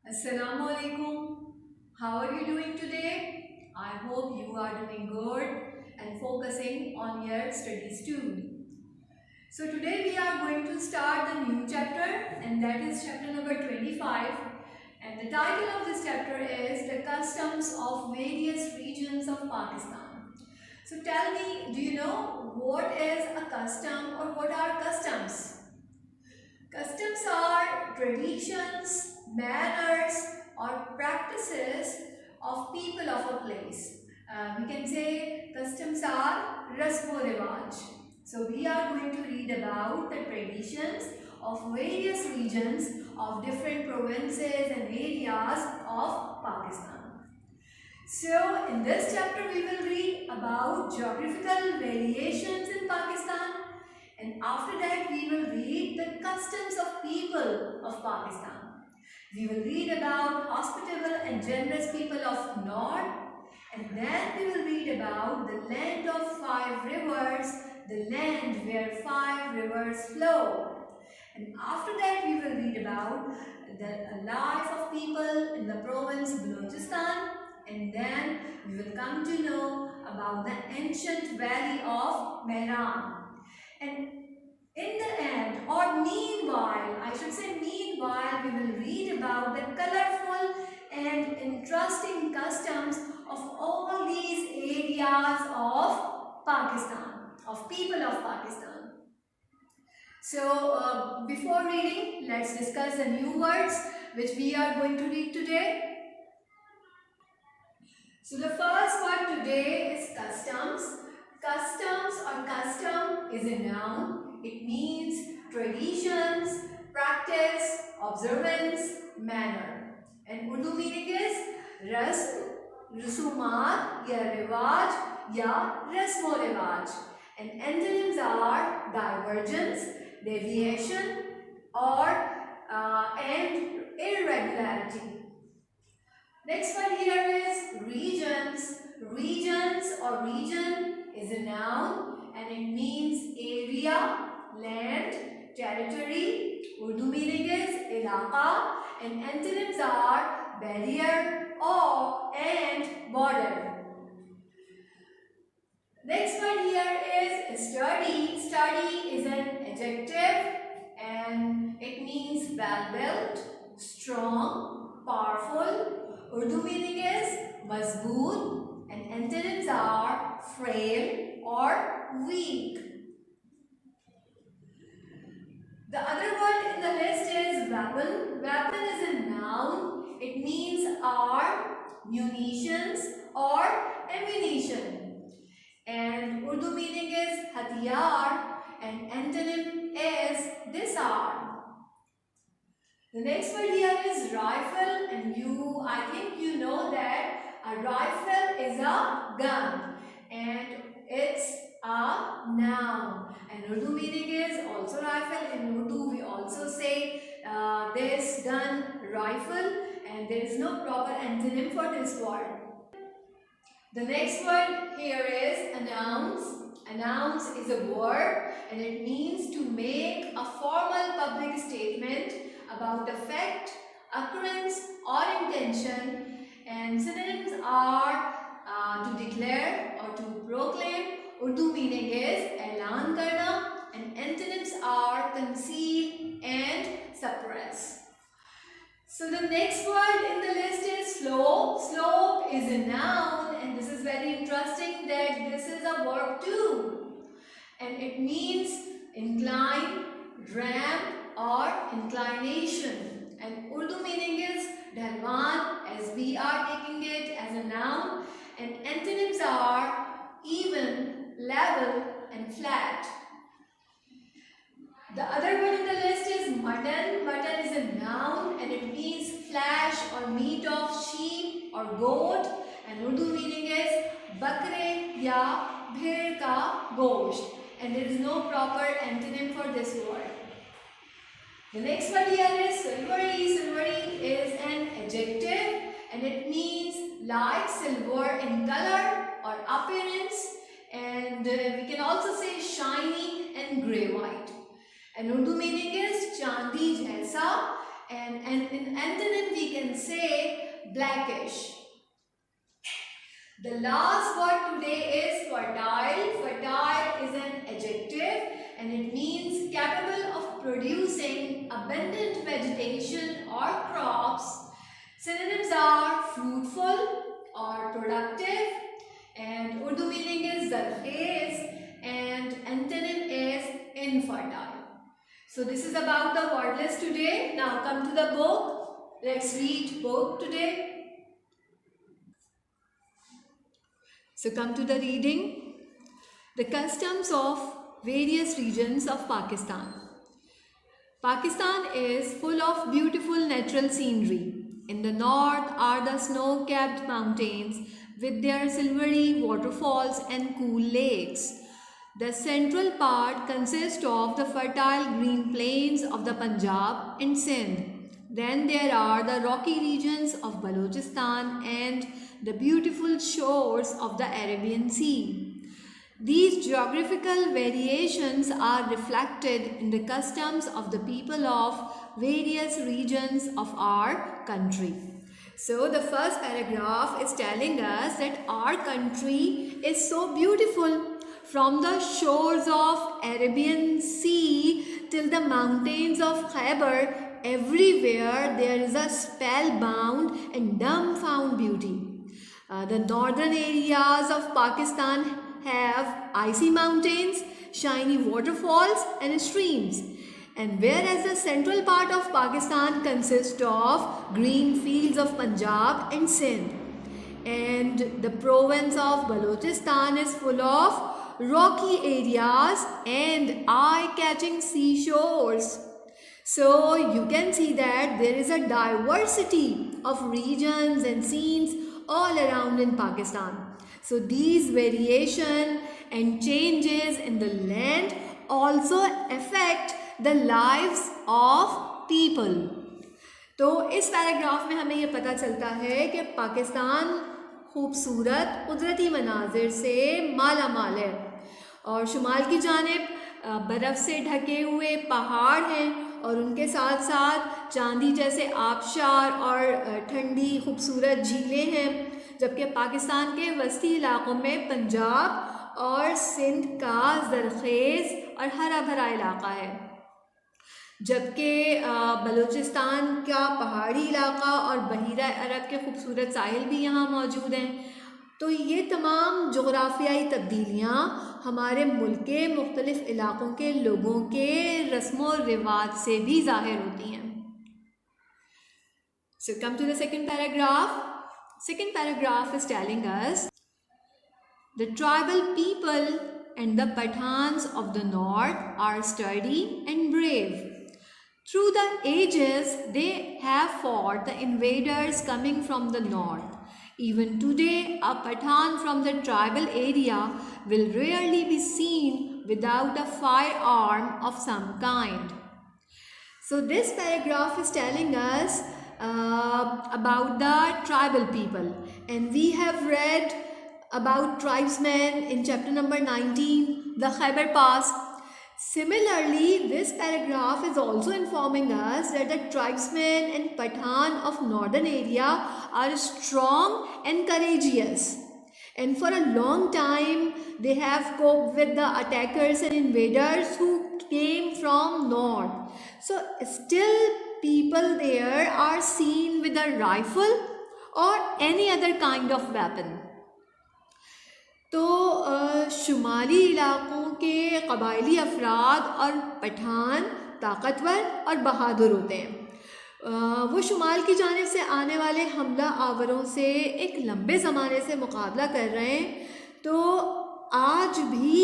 Assalamu alaikum. How are you doing today? I hope you are doing good and focusing on your studies too. So today we are going to start the new chapter, and that is chapter number 25, and the title of this chapter is The Customs of Various Regions of Pakistan. So tell me, do you know what is a custom or what are customs? Customs are traditions, manners or practices of people of a place. We can say customs are rasmo rivaj. So we are going to read about the traditions of various regions of different provinces and areas of Pakistan. So in this chapter we will read about geographical variations in Pakistan, and after that we will read the customs of people of Pakistan. We will read about hospitable and generous people of North, and then we will read about the land of 5 rivers, the land where 5 rivers flow. And after that we will read about the life of people in the province Balochistan, and then we will come to know about the ancient valley of Mehran. And in the end, or meanwhile, I should say meanwhile, we will read about the colorful and interesting customs of all these areas of Pakistan, of people of Pakistan. So, before reading, let's discuss the new words which we are going to read today. So, the first word today is customs. Customs or custom is a noun. It means traditions, practice, observance, manner. And Urdu meaning is rasm, rusumat, ya rivaj, ya rasmo rivaj. And antonyms are divergence, deviation, or and irregularity. Next one here is regions. Regions or region is a noun and it means area, land, territory. Urdu meaning is ilaqa, and antonyms are barrier or and border. Next one here is study. Study is an adjective and it means well built, strong, powerful. Urdu meaning is mazboot, and antonyms are frail or weak. The other word in the list is weapon. Weapon is a noun. It means arm, munitions or ammunition. And Urdu meaning is hatiyar, and antonym is disarm. The next word here is rifle, and I think you know that a rifle is a gun and it's a noun. And Urdu meaning is also rifle. In Urdu we also say this gun rifle, and there is no proper antonym for this word. The next word here is announce. Announce is a word and it means to make a formal public statement about a fact, occurrence or intention, and synonyms are to declare or to proclaim. Urdu meaning is ऐलान करना, and antonyms are conceal and suppress. So the next word in the list is slope. Slope is a noun, and this is very interesting that this is a verb too, and it means incline, ramp or inclination. And Urdu meaning is dhalwan, as we are taking it as a noun, and antonyms are even, level and flat. The other word in the list is mutton. Mutton is a noun and it means flesh or meat of sheep or goat, and Urdu meaning is bakre ya bhir ka gosht, and there is no proper antonym for this word. The next word here is silvery. Silvery is an adjective and it means like silver in color or appearance, and we can also say shiny and grey white. And Urdu meaning is chandi jaisa, and in antonym we can say blackish. The last word today is fertile. Fertile is an adjective and it means capable of producing abundant vegetation or crops. Synonyms are fruitful or productive, and Urdu meaning is zarkhez, and antonym is infertile. So this is about the word list today. Now come to the book. Let's read book today. So come to the reading. The customs of various regions of Pakistan. Pakistan is full of beautiful natural scenery. In the north are the snow-capped mountains with their silvery waterfalls and cool lakes. The central part consists of the fertile green plains of the Punjab and Sindh. Then there are the rocky regions of Balochistan and the beautiful shores of the Arabian Sea. These geographical variations are reflected in the customs of the people of various regions of our country. So the first paragraph is telling us that our country is so beautiful. From the shores of Arabian Sea till the mountains of Khyber, everywhere there is a spellbound and dumbfound beauty. The northern areas of Pakistan have icy mountains, shiny waterfalls and streams. And whereas the central part of Pakistan consists of green fields of Punjab and Sindh. And the province of Balochistan is full of rocky areas and eye-catching seashores. So you can see that there is a diversity of regions and scenes all around in Pakistan. So these variation and changes in the land also affect the lives of people. तो इस paragraph में हमें ये पता चलता है कि पाकिस्तान खूबसूरत कुदरती मनाजिर से माला माल है और शुमाल की जानिब बर्फ़ से ढके हुए पहाड़ हैं और उनके साथ साथ चांदी जैसे आबशार और ठंडी खूबसूरत झीलें हैं, जबकि पाकिस्तान के वस्ती इलाक़ों में पंजाब और सिंध का ज़रख़ेज़ और हरा भरा इलाक़ा है, जबकि बलूचिस्तान का पहाड़ी इलाक़ा और बहीरा अरब के खूबसूरत साहिल भी यहाँ मौजूद हैं। तो ये तमाम जोग्राफियाई तब्दीलियाँ हमारे मुल्क के मुख्तलिफ़ इलाक़ों के लोगों के रस्म व रिवाज से भी ज़ाहिर होती हैं। So come to the second paragraph. Second paragraph is telling us the tribal people and the Pathans of the north are sturdy and brave. Through the ages, they have fought the invaders coming from the north. Even today, a Pathan from the tribal area will rarely be seen without a firearm of some kind. So this paragraph is telling us about the tribal people, and we have read about tribesmen in chapter number 19, the Khyber Pass. Similarly, this paragraph is also informing us that the tribesmen and Pathan of northern area are strong and courageous, and for a long time they have coped with the attackers and invaders who came from north. So still people there are seen with a rifle or any other kind of weapon. तो शुमाली इलाक़ों के क़बाइली अफराद और पठान ताकतवर और बहादुर होते हैं। वो शुमाल की जानिब से आने वाले हमला आवरों से एक लंबे ज़माने से मुकाबला कर रहे हैं। तो आज भी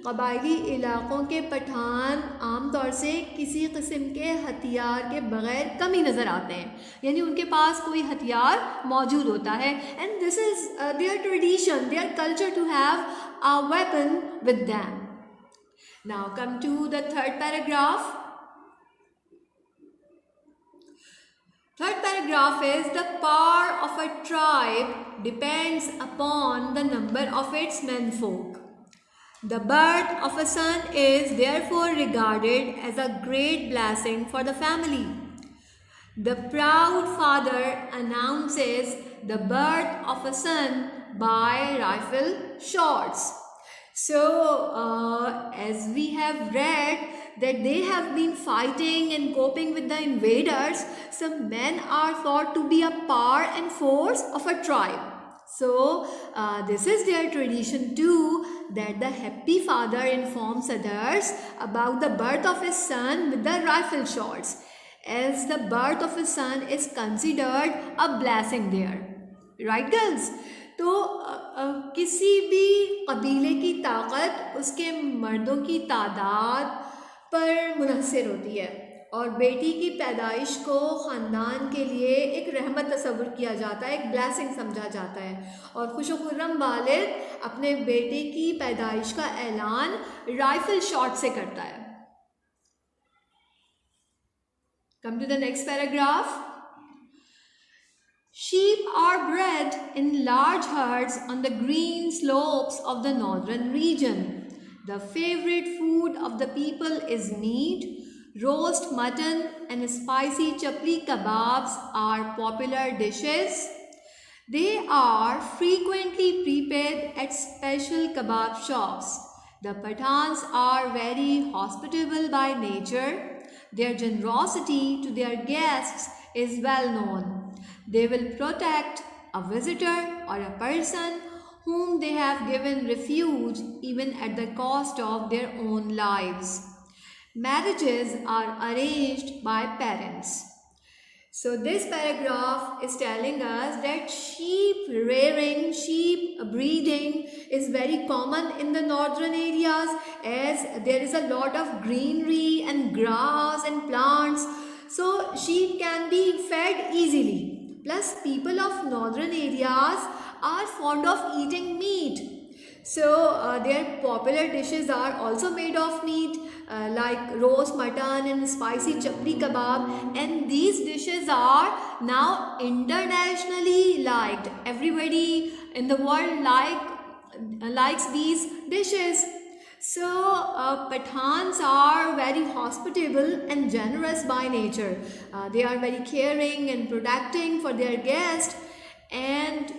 क़बाइली इलाक़ों के पठान आम तौर से किसी किस्म के हथियार के बग़ैर कम ही नज़र आते हैं, यानी उनके पास कोई हथियार मौजूद होता है। And this is their tradition, their culture to have a weapon with them. Now come to the third paragraph. Third paragraph is the power of a tribe depends upon the number of its menfolk. The birth of a son is therefore regarded as a great blessing for the family. The proud father announces the birth of a son by rifle shots. So, as we have read that they have been fighting and coping with the invaders, some men are thought to be a power and force of a tribe. So, this is their tradition too, that the happy father informs others about the birth of his son with the rifle shots, as the birth of his son is considered a blessing there. Right, girls? तो किसी भी कबीले की ताकत उसके मर्दों की तादाद पर मुनहसर होती है, और बेटी की पैदाइश को ख़ानदान के लिए एक रहमत तस्वुर किया जाता है, एक ब्लेसिंग समझा जाता है, और खुशखुर्रम वालिद अपने बेटे की पैदाइश का ऐलान राइफल शॉट से करता है. Come to the next paragraph. Sheep are bred in large herds on the green slopes of the northern region. The favorite food of the people is meat. Roast mutton and spicy chapli kebabs are popular dishes. They are frequently prepared at special kebab shops. The Pathans are very hospitable by nature. Their generosity to their guests is well known. They will protect a visitor or a person whom they have given refuge even at the cost of their own lives. Marriages are arranged by parents. So this paragraph is telling us that sheep rearing, sheep breeding is very common in the northern areas, as there is a lot of greenery and grass and plants. So sheep can be fed easily. Plus people of northern areas are fond of eating meat. So their popular dishes are also made of meat, like roast mutton and spicy chapli kebab, and these dishes are now internationally liked. Everybody in the world likes these dishes. So Pathans are very hospitable and generous by nature. They are very caring and protecting for their guests, and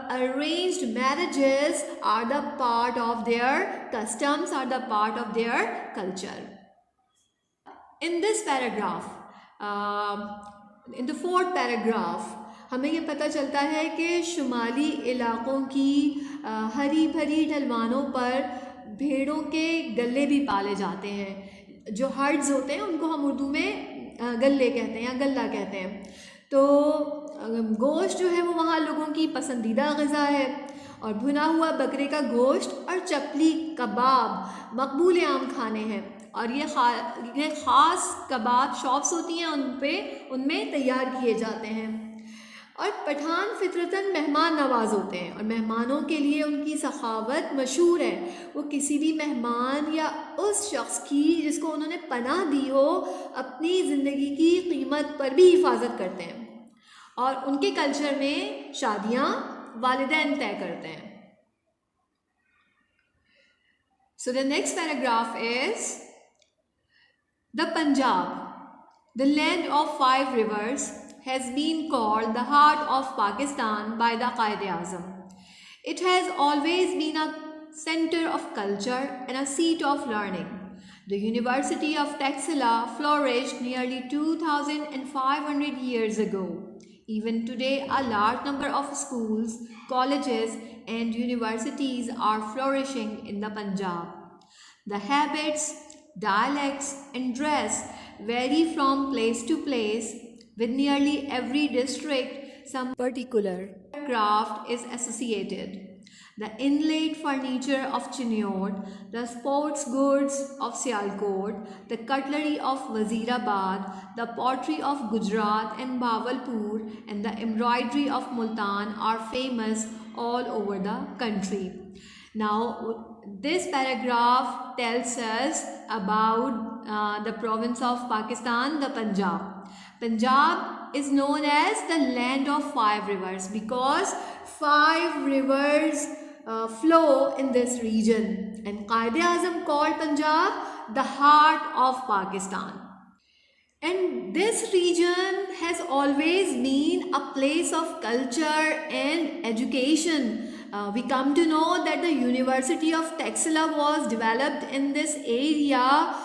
arranged marriages are the part of their customs, are the part of their culture. In this paragraph, in the fourth paragraph, हमें ये पता चलता है कि शुमाली इलाकों की हरी भरी ढलवानों पर भेड़ों के गले भी पाले जाते हैं. जो हर्ड्स होते हैं उनको हम उर्दू में गले कहते हैं या गल्ला कहते हैं. तो गोश्त जो है वो वहाँ लोगों की पसंदीदा ग़िज़ा है, और भुना हुआ बकरे का गोश्त और चपली कबाब मकबूल आम खाने हैं, और ये ख़ास कबाब शॉप्स होती हैं उनमें तैयार किए जाते हैं. और पठान फितरतन मेहमान नवाज होते हैं, और मेहमानों के लिए उनकी सखावत मशहूर है. वो किसी भी मेहमान या उस शख्स की जिसको उन्होंने पनाह दी हो अपनी ज़िंदगी की कीमत पर भी हिफाजत करते हैं, और उनके कल्चर में शादियाँ वालिदैन तय करते हैं. So the next paragraph is the Punjab, the land of 5 rivers, has been called the heart of Pakistan by the Quaid-e-Azam. It has always been a center of culture and a seat of learning. The University of Taxila flourished nearly 2,500 years ago. Even today, a large number of schools, colleges, and universities are flourishing in the Punjab. The habits, dialects, and dress vary from place to place. With nearly every district, some particular craft is associated. The inlaid furniture of Chinnor, the sports goods of Sialkot, the cutlery of Wazirabad, the pottery of Gujarat and Bawalpur, and the embroidery of Multan are famous all over the country. Now, this paragraph tells us about the province of Pakistan, the Punjab. Punjab is known as the land of 5 rivers because 5 rivers flow in this region, and Quaid-e-Azam called Punjab the heart of Pakistan. And this region has always been a place of culture and education. We come to know that the University of Texila was developed in this area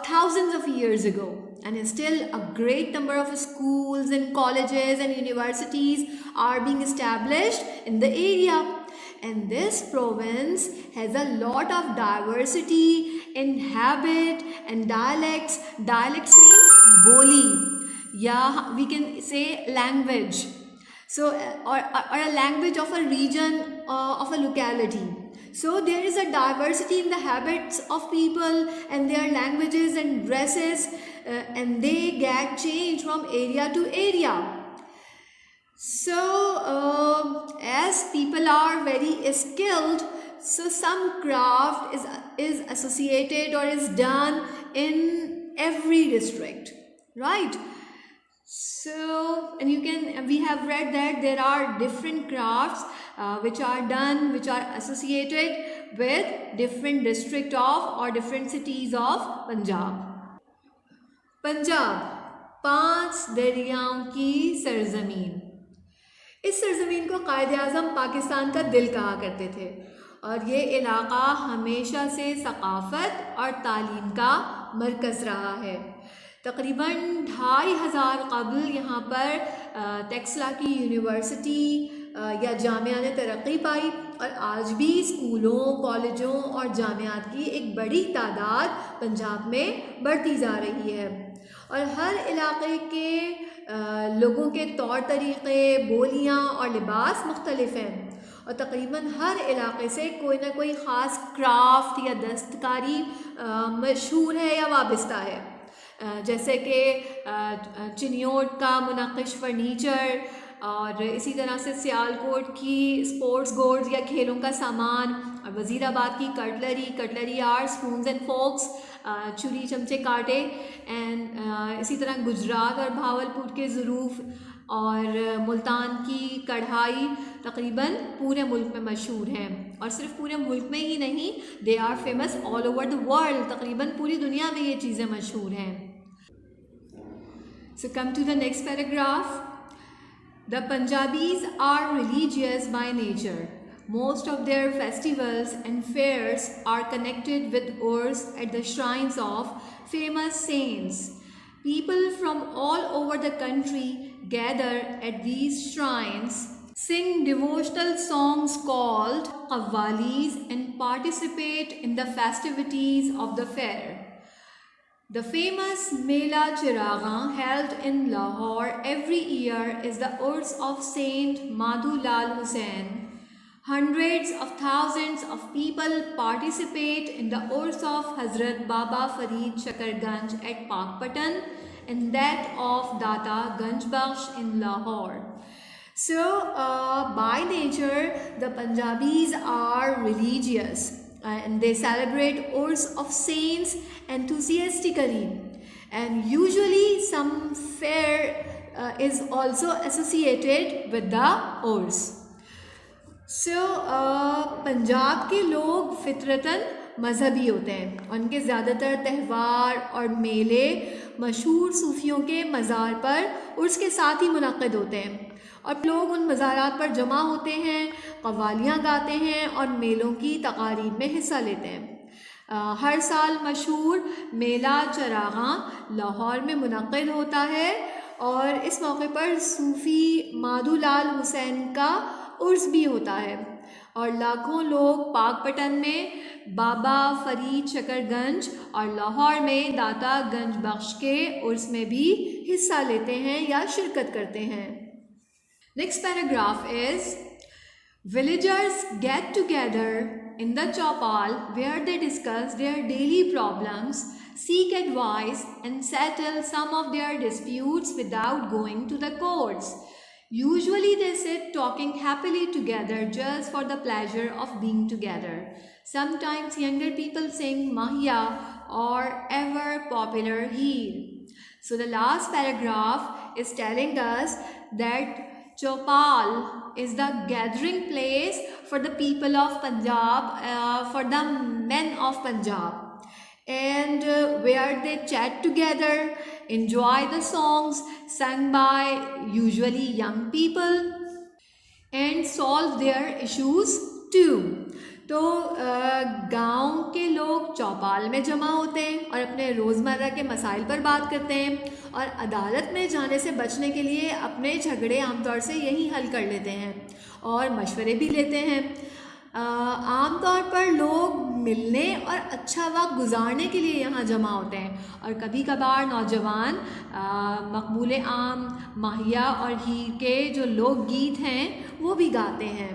thousands of years ago. And still a great number of schools and colleges and universities are being established in the area. And this province has a lot of diversity in habit and dialects. Dialects means boli. Yeah, we can say language. So, or a language of a region, of a locality. So there is a diversity in the habits of people and their languages and dresses, and they get changed from area to area. So, as people are very skilled, so some craft is associated or is done in every district, right? So, and we have read that there are different crafts which are done, which are associated with different district of or different cities of Punjab. Punjab, 5 दरियाओं की सरजमीन। इस सरजमीन को कायद-ए-आज़म पाकिस्तान का दिल कहा करते थे और ये इलाका हमेशा से सकाफ़त और तालीम का मरकज़ रहा है। तकरीबन 2500 कबल यहाँ पर टेक्सला की यूनिवर्सिटी या जामिया ने तरक्की पाई और आज भी स्कूलों, कॉलेजों और जामियात की एक बड़ी तादाद पंजाब में बढ़ती जा रही है और हर इलाके के लोगों के तौर तरीक़े, बोलियाँ और लिबास मुख्तलिफ हैं और तकरीबन हर इलाके से कोई ना कोई ख़ास क्राफ्ट या दस्तकारी मशहूर है या वाबस्ता है। जैसे कि चिनियोट का मुनक़्क़िश फ़र्नीचर और इसी तरह से सियालकोट की स्पोर्ट्स गोड्स या खेलों का सामान और वज़ीराबाद की cutlery art, spoons and forks, छुरी चमचे कांटे एंड इसी तरह गुजरात और भावलपुर के ज़रूफ़ और मुल्तान की कढ़ाई तकरीबन पूरे मुल्क में मशहूर हैं और सिर्फ पूरे मुल्क में ही नहीं, they are famous all over the world. तकरीबन पूरी दुनिया में ये चीज़ें मशहूर हैं। So come to the next paragraph. The Punjabis are religious by nature. Most of their festivals and fairs are connected with Urs at the shrines of famous saints. People from all over the country gather at these shrines, sing devotional songs called qawwalis and participate in the festivities of the fair. The famous Mela Chiragan held in Lahore every year is the Urs of Saint Madhu Lal Hussain. Hundreds of thousands of people participate in the Urs of Hazrat Baba Farid Shakarganj at Pakpatan and that of Data Ganjbakhsh in Lahore. So, by nature, the Punjabis are religious. And they celebrate Urs of saints enthusiastically, and usually some fair is also associated with the Urs. So Punjab के लोग फितरतन मजहबी होते हैं। उनके ज़्यादातर त्यौहार और मेले मशहूर सूफियों के मज़ार पर उर्स के साथ ही मुनक़्क़िद होते हैं और लोग उन मज़ारात पर जमा होते हैं, कव्वालियाँ गाते हैं और मेलों की तक़ारीब में हिस्सा लेते हैं। हर साल मशहूर मेला चरागां लाहौर में मुनक़्क़िद होता है और इस मौके पर सूफ़ी माधू लाल हुसैन का उर्स भी होता है और लाखों लोग पाकपटन में बाबा फरीद शकरगंज और लाहौर में दाता गंज बख्श के उर्स में भी हिस्सा लेते हैं या शिरकत करते हैं। Next paragraph is, villagers get together in the chopal where they discuss their daily problems, seek advice and settle some of their disputes without going to the courts. Usually they sit talking happily together just for the pleasure of being together. Sometimes younger people sing Mahia or ever popular Heer. So the last paragraph is telling us that Chopal is the gathering place for the people of Punjab, for the men of Punjab, and where they chat together enjoy the songs sung by usually young people and solve their issues too. तो गांव के लोग चौपाल में जमा होते हैं और अपने रोज़मर्रा के मसाइल पर बात करते हैं और अदालत में जाने से बचने के लिए अपने झगड़े आमतौर से यहीं हल कर लेते हैं और मशवरे भी लेते हैं. आमतौर पर लोग मिलने और अच्छा वक्त गुजारने के लिए यहाँ जमा होते हैं और कभी कभार नौजवान मकबूल आम माहिया और हीर के जो लोकगीत हैं वो भी गाते हैं.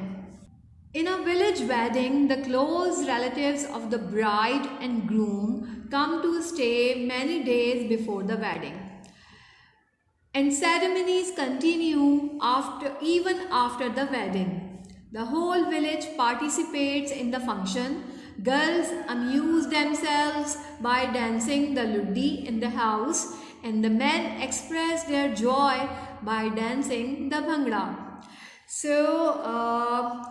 In a village wedding, the close relatives of the bride and groom come to stay many days before the wedding. And ceremonies continue even after the wedding. The whole village participates in the function. Girls amuse themselves by dancing the luddi in the house, and the men express their joy by dancing the bhangra. So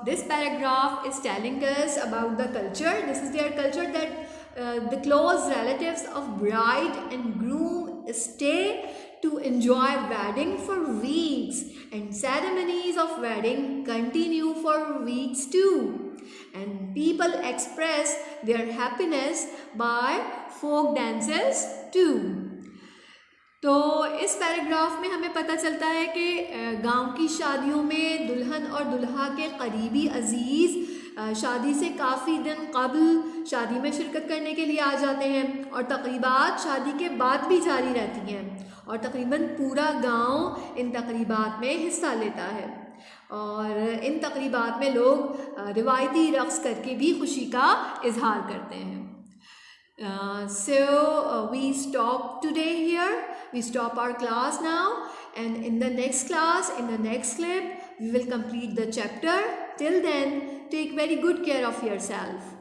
this paragraph is telling us about the culture. This is their culture that the close relatives of bride and groom stay to enjoy wedding for weeks, and ceremonies of wedding continue for weeks too, and people express their happiness by folk dances too. तो इस paragraph में हमें पता चलता है कि गांव की शादियों में दुल्हन और दुल्हा के करीबी अजीज़ शादी से काफ़ी दिन कबल शादी में शिरकत करने के लिए आ जाते हैं और तकरीबात शादी के बाद भी जारी रहती हैं और तकरीबन पूरा गांव इन तकरीबात में हिस्सा लेता है और इन तकरीबात में लोग रिवायती रक़्स करके भी खुशी का इजहार करते हैं. So we stop today here. We stop our class now, and in the next class, in the next clip, we will complete the chapter. Till then, take very good care of yourself.